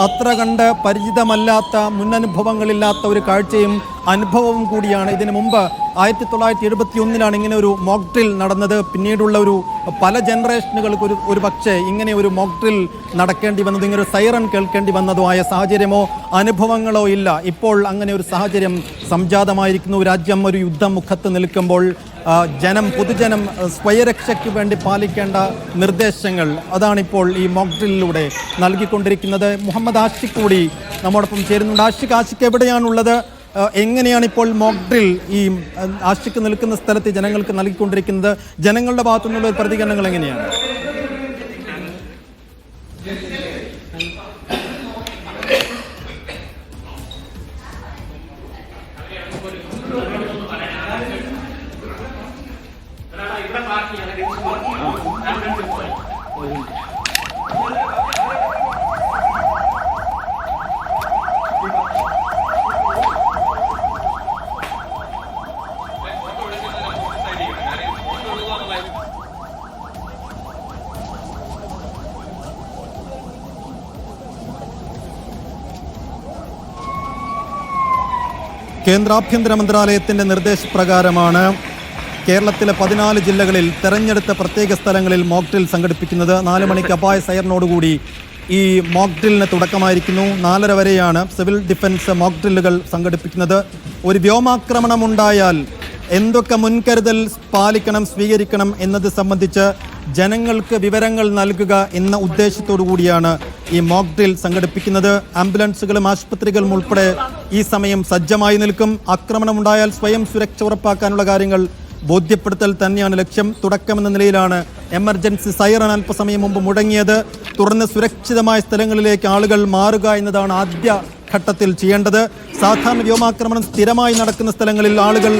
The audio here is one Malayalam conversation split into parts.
അത്ര കണ്ട് പരിചിതമല്ലാത്ത മുന്നനുഭവങ്ങളില്ലാത്ത ഒരു കാഴ്ചയും അനുഭവവും കൂടിയാണ്. ഇതിനു മുമ്പ് 1971 ഇങ്ങനെ ഒരു മോക്ക് ഡ്രിൽ നടന്നത്. പിന്നീടുള്ള പല ജനറേഷനുകൾക്ക് ഒരു പക്ഷേ ഇങ്ങനെ ഒരു മോക്ക് ഡ്രിൽ നടക്കേണ്ടി വന്നത്, ഇങ്ങനെ ഒരു സൈറൻ കേൾക്കേണ്ടി വന്നതുമായ സാഹചര്യമോ അനുഭവങ്ങളോ ഇല്ല. ഇപ്പോൾ അങ്ങനെ ഒരു സാഹചര്യം സംജാതമായിരിക്കുന്നു. രാജ്യം ഒരു യുദ്ധമുഖത്ത് നിൽക്കുമ്പോൾ പൊതുജനം സ്വയരക്ഷയ്ക്ക് വേണ്ടി പാലിക്കേണ്ട നിർദ്ദേശങ്ങൾ അതാണിപ്പോൾ ഈ മോക്ക് ഡ്രില്ലിലൂടെ നൽകിക്കൊണ്ടിരിക്കുന്നത്. മുഹമ്മദ് ആഷിഖ് കൂടി നമ്മോടൊപ്പം ചേരുന്നുണ്ട്. ആഷിഖ് എവിടെയാണുള്ളത്? എങ്ങനെയാണ് ഇപ്പോൾ മോക്ക് ഡ്രിൽ ഈ ആഷിഖ് നിൽക്കുന്ന സ്ഥലത്ത് ജനങ്ങൾക്ക് നൽകിക്കൊണ്ടിരിക്കുന്നത്? ജനങ്ങളുടെ ഭാഗത്തു നിന്നുള്ള പ്രതികരണങ്ങൾ എങ്ങനെയാണ്? കേന്ദ്ര ആഭ്യന്തര മന്ത്രാലയത്തിൻ്റെ നിർദ്ദേശപ്രകാരമാണ് കേരളത്തിലെ 14 ജില്ലകളിൽ തെരഞ്ഞെടുത്ത പ്രത്യേക സ്ഥലങ്ങളിൽ മോക്ക് ഡ്രിൽ സംഘടിപ്പിക്കുന്നത്. 4 മണിക്ക് അപായ സൈറനോടുകൂടി ഈ മോക്ക് ഡ്രില്ലിന് തുടക്കമായിരിക്കുന്നു. 4:30 വരെയാണ് സിവിൽ ഡിഫൻസ് മോക്ക് ഡ്രില്ലുകൾ സംഘടിപ്പിക്കുന്നത്. ഒരു വ്യോമാക്രമണം ഉണ്ടായാൽ എന്തൊക്കെ മുൻകരുതൽ സ്വീകരിക്കണം എന്നത് സംബന്ധിച്ച് ജനങ്ങൾക്ക് വിവരങ്ങൾ നൽകുക എന്ന ഉദ്ദേശത്തോടു കൂടിയാണ് ഈ മോക്ക് ഡ്രിൽ സംഘടിപ്പിക്കുന്നത്. ആംബുലൻസുകളും ആശുപത്രികളും ഉൾപ്പെടെ ഈ സമയം സജ്ജമായി നിൽക്കും. ആക്രമണമുണ്ടായാൽ സ്വയം സുരക്ഷ ഉറപ്പാക്കാനുള്ള കാര്യങ്ങൾ ബോധ്യപ്പെടുത്തൽ തന്നെയാണ് ലക്ഷ്യം. തുടക്കമെന്ന നിലയിലാണ് എമർജൻസി സൈറൺ അല്പസമയം മുമ്പ് മുടങ്ങിയത്. തുടർന്ന് സുരക്ഷിതമായ സ്ഥലങ്ങളിലേക്ക് ആളുകൾ മാറുക എന്നതാണ് ആദ്യ ഘട്ടത്തിൽ ചെയ്യേണ്ടത്. സാധാരണ വ്യോമാക്രമണം സ്ഥിരമായി നടക്കുന്ന സ്ഥലങ്ങളിൽ ആളുകൾ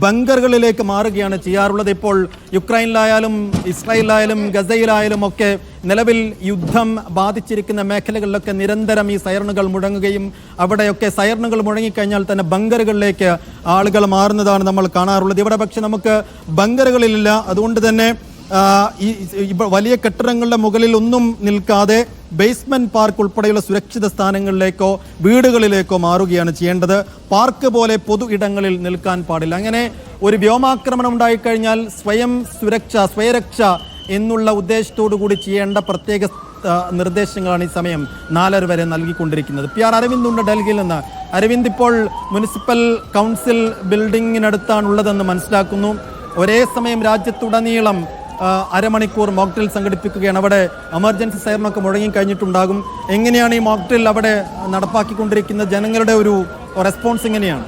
ബങ്കറുകളിലേക്ക് മാറുകയാണ് ചെയ്യാറുള്ളത്. ഇപ്പോൾ യുക്രൈനിലായാലും ഇസ്രായേലിലായാലും ഗസയിലായാലും ഒക്കെ നിലവിൽ യുദ്ധം ബാധിച്ചിരിക്കുന്ന മേഖലകളിലൊക്കെ നിരന്തരം ഈ സൈറണുകൾ മുഴങ്ങുകയും അവിടെയൊക്കെ സൈറണുകൾ മുഴങ്ങിക്കഴിഞ്ഞാൽ തന്നെ ബങ്കറുകളിലേക്ക് ആളുകൾ മാറുന്നതാണ് നമ്മൾ കാണാറുള്ളത്. ഇവിടെ പക്ഷെ നമുക്ക് ബങ്കറുകളിലില്ല. അതുകൊണ്ട് തന്നെ ഈ വലിയ കെട്ടിടങ്ങളുടെ മുകളിൽ ഒന്നും നിൽക്കാതെ ബേസ്മെന്റ് പാർക്ക് ഉൾപ്പെടെയുള്ള സുരക്ഷിത സ്ഥാനങ്ങളിലേക്കോ വീടുകളിലേക്കോ മാറുകയാണ് ചെയ്യേണ്ടത്. പാർക്ക് പോലെ പൊതു ഇടങ്ങളിൽ നിൽക്കാൻ പാടില്ല. അങ്ങനെ ഒരു വ്യോമാക്രമണം ഉണ്ടായിക്കഴിഞ്ഞാൽ സ്വയരക്ഷ എന്നുള്ള ഉദ്ദേശത്തോടു കൂടി ചെയ്യേണ്ട പ്രത്യേക നിർദ്ദേശങ്ങളാണ് ഈ സമയം 4:30 വരെ നൽകിക്കൊണ്ടിരിക്കുന്നത്. PR അരവിന്ദ് ഉണ്ട് ഡൽഹിയിൽ നിന്ന്. അരവിന്ദ്, ഇപ്പോൾ മുനിസിപ്പൽ കൗൺസിൽ ബിൽഡിങ്ങിനടുത്താണുള്ളതെന്ന് മനസ്സിലാക്കുന്നു. ഒരേ സമയം രാജ്യത്തുടനീളം അരമണിക്കൂർ മോക്ക് ഡ്രിൽ സംഘടിപ്പിക്കുകയാണ്. അവിടെ എമർജൻസി സൈറനൊക്കെ മുഴങ്ങി കഴിഞ്ഞിട്ടുണ്ടാകും. എങ്ങനെയാണ് ഈ മോക്ക് ഡ്രിൽ അവിടെ നടപ്പാക്കിക്കൊണ്ടിരിക്കുന്നത്? ജനങ്ങളുടെ ഒരു റെസ്പോൺസ് എങ്ങനെയാണ്?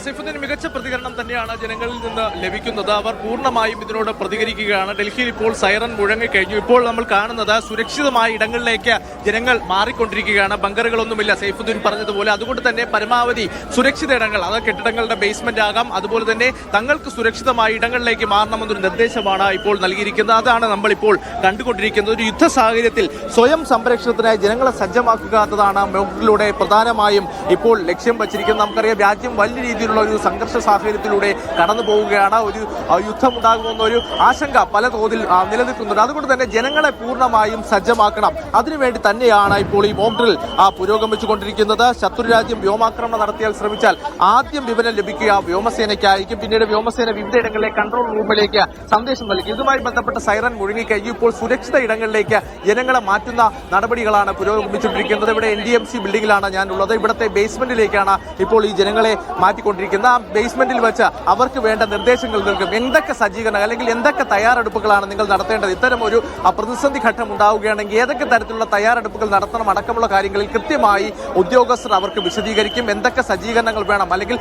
സൈഫുദ്ദീൻ, മികച്ച പ്രതികരണം തന്നെയാണ് ജനങ്ങളിൽ നിന്ന് ലഭിക്കുന്നത്. അവർ പൂർണ്ണമായും ഇതിനോട് പ്രതികരിക്കുകയാണ്. ഡൽഹിയിൽ ഇപ്പോൾ സൈറൻ മുഴങ്ങിക്കഴിഞ്ഞു. ഇപ്പോൾ നമ്മൾ കാണുന്നത് സുരക്ഷിതമായ ഇടങ്ങളിലേക്ക് ജനങ്ങൾ മാറിക്കൊണ്ടിരിക്കുകയാണ്. ബങ്കറുകളൊന്നുമില്ല, സൈഫുദ്ദീൻ പറഞ്ഞതുപോലെ. അതുകൊണ്ട് തന്നെ പരമാവധി സുരക്ഷിത ഇടങ്ങൾ, അത് കെട്ടിടങ്ങളുടെ ബേസ്മെന്റ് ആകാം, അതുപോലെ തന്നെ തങ്ങൾക്ക് സുരക്ഷിതമായ ഇടങ്ങളിലേക്ക് മാറണമെന്നൊരു നിർദ്ദേശമാണ് ഇപ്പോൾ നൽകിയിരിക്കുന്നത്. അതാണ് നമ്മളിപ്പോൾ കണ്ടുകൊണ്ടിരിക്കുന്നത്. ഒരു യുദ്ധ സാഹചര്യത്തിൽ സ്വയം സംരക്ഷണത്തിനായി ജനങ്ങളെ സജ്ജമാക്കുക എന്നതാണ് മോക്ക് ഡ്രില്ലിലൂടെ പ്രധാനമായും ഇപ്പോൾ ലക്ഷ്യം വച്ചിരിക്കുന്നത്. നമുക്കറിയാം, രാജ്യം വലിയ രീതിയിലുള്ള ഒരു സംഘർഷ സാഹചര്യത്തിലൂടെ കടന്നു പോവുകയാണ്. ഒരു യുദ്ധമുണ്ടാകുമെന്ന ഒരു ആശങ്ക പല തോതിൽ നിലനിൽക്കുന്നുണ്ട്. അതുകൊണ്ട് തന്നെ ജനങ്ങളെ പൂർണ്ണമായും സജ്ജമാക്കണം. അതിനുവേണ്ടി തന്നെയാണ് ഇപ്പോൾ ഈ മോക്ക് ഡ്രിൽ പുരോഗമിച്ചുകൊണ്ടിരിക്കുന്നത്. ശത്രുരാജ്യം വ്യോമാക്രമണം നടത്തിയാൽ ശ്രമിച്ചാൽ ആദ്യം വിവരം ലഭിക്കുക വ്യോമസേനയ്ക്കായിരിക്കും. പിന്നീട് വ്യോമസേന വിവിധയിടങ്ങളിലെ കൺട്രോൾ റൂമിലേക്ക് സന്ദേശം നൽകി. ഇതുമായി ബന്ധപ്പെട്ട സൈറൻ മുഴങ്ങിക്കഴിഞ്ഞു. ഇപ്പോൾ സുരക്ഷിത ഇടങ്ങളിലേക്ക് ജനങ്ങളെ മാറ്റുന്ന നടപടികളാണ് പുരോഗമിച്ചുകൊണ്ടിരിക്കുന്നത്. ഇവിടെ NDMC ബിൽഡിംഗിലാണ് ഞാനുള്ളത്. ഇവിടുത്തെ ബേസ്മെന്റിലേക്കാണ് ഇപ്പോൾ ഈ ജനങ്ങളെ മാറ്റിക്കൊണ്ടിരിക്കുന്നത്. ആ ബേസ്മെന്റിൽ വെച്ച് അവർക്ക് വേണ്ട നിർദ്ദേശങ്ങൾ നൽകും. എന്തൊക്കെ സജ്ജീകരണം അല്ലെങ്കിൽ എന്തൊക്കെ തയ്യാറെടുപ്പുകളാണ് നിങ്ങൾ നടത്തേണ്ടത്, ഇത്തരം ഒരു പ്രതിസന്ധി ഘട്ടം ഉണ്ടാവുകയാണെങ്കിൽ ഏതൊക്കെ തരത്തിലുള്ള തയ്യാറെടുപ്പുകൾ നടത്തണം അടക്കമുള്ള കാര്യങ്ങളിൽ കൃത്യമായി ഉദ്യോഗസ്ഥർ അവർക്ക് വിശദീകരിക്കും. എന്തൊക്കെ സജ്ജീകരണങ്ങൾ വേണം, അല്ലെങ്കിൽ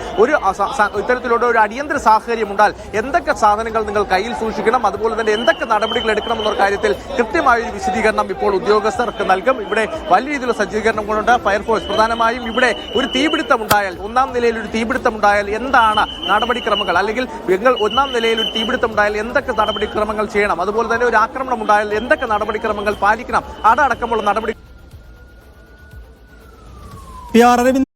ഇത്തരത്തിലുള്ള ഒരു അടിയന്തര സാഹചര്യം ഉണ്ടാൽ എന്തൊക്കെ സാധനങ്ങൾ നിങ്ങൾ കയ്യിൽ സൂക്ഷിക്കണം, അതുപോലെ തന്നെ എന്തൊക്കെ നടപടികൾ എടുക്കണമെന്ന കാര്യത്തിൽ കൃത്യമായ ഒരു വിശദീകരണം ഇപ്പോൾ ഉദ്യോഗസ്ഥർക്ക് നൽകും. ഇവിടെ വലിയ രീതിയിലുള്ള സജ്ജീകരണം കൊണ്ടുണ്ട് ഫയർഫോഴ്സ്. പ്രധാനമായും ഇവിടെ ഒരു തീപിടുത്തം ഉണ്ടായാൽ, 1-ാം നിലയിൽ ഒരു തീപിടുത്തം ഉണ്ടായാൽ എന്താണ് നടപടിക്രമങ്ങൾ, അല്ലെങ്കിൽ നിങ്ങൾ 1-ാം നിലയിൽ ഒരു തീപിടുത്തം ഉണ്ടായാൽ എന്തൊക്കെ നടപടിക്രമങ്ങൾ ചെയ്യണം, അതുപോലെ തന്നെ ഒരു ആക്രമണം ഉണ്ടായാൽ എന്തൊക്കെ നടപടിക്രമങ്ങൾ പാലിക്കണം, അതടക്കമുള്ള നടപടി. PR അരവിന്ദ്